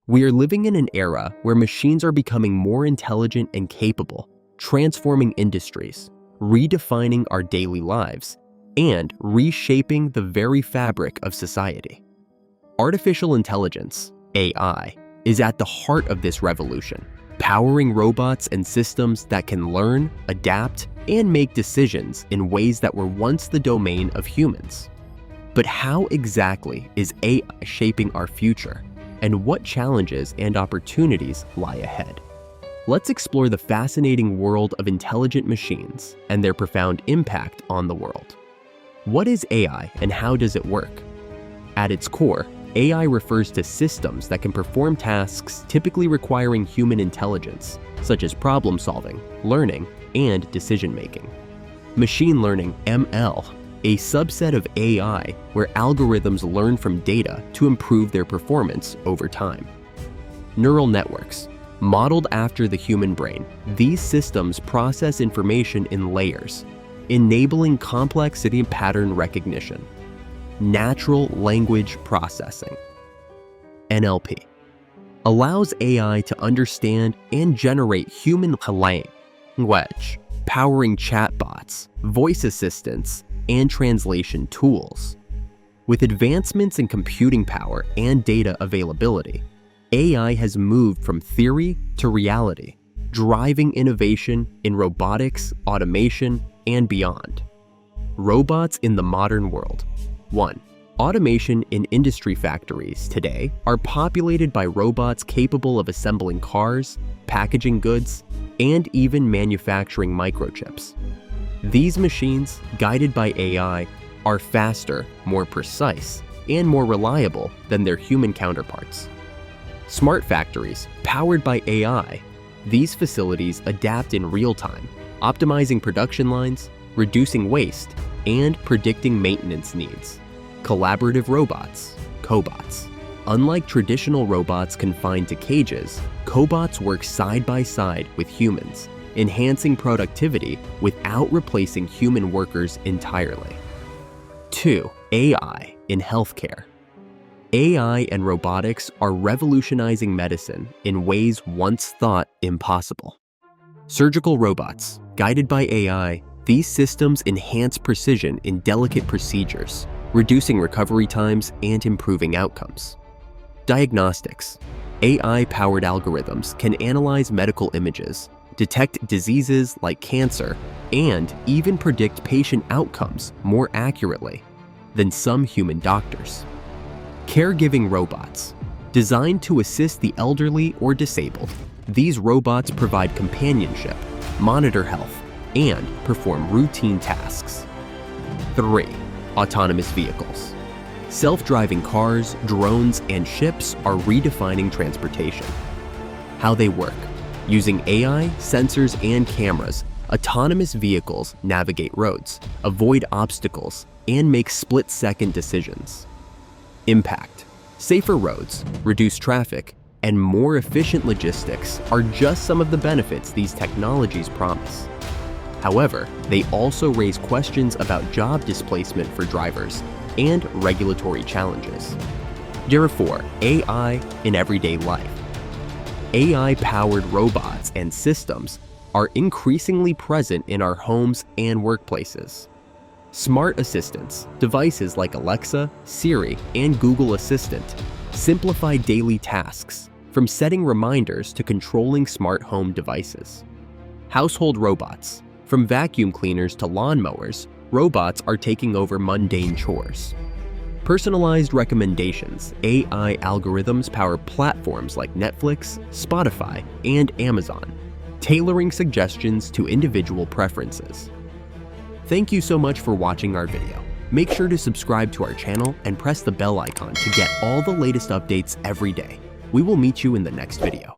We are living in an era where machines are becoming more intelligent and capable, transforming industries, redefining our daily lives, and reshaping the very fabric of society. Artificial intelligence, AI, is at the heart of this revolution, powering robots and systems that can learn, adapt, and make decisions in ways that were once the domain of humans. But how exactly is AI shaping our future, and what challenges and opportunities lie ahead? Let's explore the fascinating world of intelligent machines and their profound impact on the world. What is AI and how does it work? At its core, AI refers to systems that can perform tasks typically requiring human intelligence, such as problem solving, learning, and decision making. Machine learning, ML, a subset of AI where algorithms learn from data to improve their performance over time. Neural networks, modeled after the human brain, these systems process information in layers, enabling complexity and pattern recognition. Natural language processing, NLP, allows AI to understand and generate human language, powering chatbots, voice assistants, and translation tools. With advancements in computing power and data availability, AI has moved from theory to reality, driving innovation in robotics, automation, and beyond. Robots in the modern world. 1. Automation in industry factories today are populated by robots capable of assembling cars, packaging goods, and even manufacturing microchips. These machines, guided by AI, are faster, more precise, and more reliable than their human counterparts. Smart factories, powered by AI, these facilities adapt in real time, optimizing production lines, reducing waste, and predicting maintenance needs. Collaborative robots, cobots. Unlike traditional robots confined to cages, cobots work side by side with humans, enhancing productivity without replacing human workers entirely. 2. AI in healthcare. AI and robotics are revolutionizing medicine in ways once thought impossible. Surgical robots, guided by AI, these systems enhance precision in delicate procedures, reducing recovery times and improving outcomes. Diagnostics. AI-powered algorithms can analyze medical images, detect diseases like cancer, and even predict patient outcomes more accurately than some human doctors. Caregiving robots. Designed to assist the elderly or disabled, these robots provide companionship, monitor health, and perform routine tasks. 3. Autonomous vehicles. Self-driving cars, drones, and ships are redefining transportation. How they work. Using AI, sensors, and cameras, autonomous vehicles navigate roads, avoid obstacles, and make split-second decisions. Impact. Safer roads, reduced traffic, and more efficient logistics are just some of the benefits these technologies promise. However, they also raise questions about job displacement for drivers and regulatory challenges. Number 4. AI in everyday life. AI-powered robots and systems are increasingly present in our homes and workplaces. Smart assistants, devices like Alexa, Siri, and Google Assistant, simplify daily tasks, from setting reminders to controlling smart home devices. Household robots. From vacuum cleaners to lawnmowers, robots are taking over mundane chores. Personalized recommendations. AI algorithms power platforms like Netflix, Spotify, and Amazon, tailoring suggestions to individual preferences. Thank you so much for watching our video. Make sure to subscribe to our channel and press the bell icon to get all the latest updates every day. We will meet you in the next video.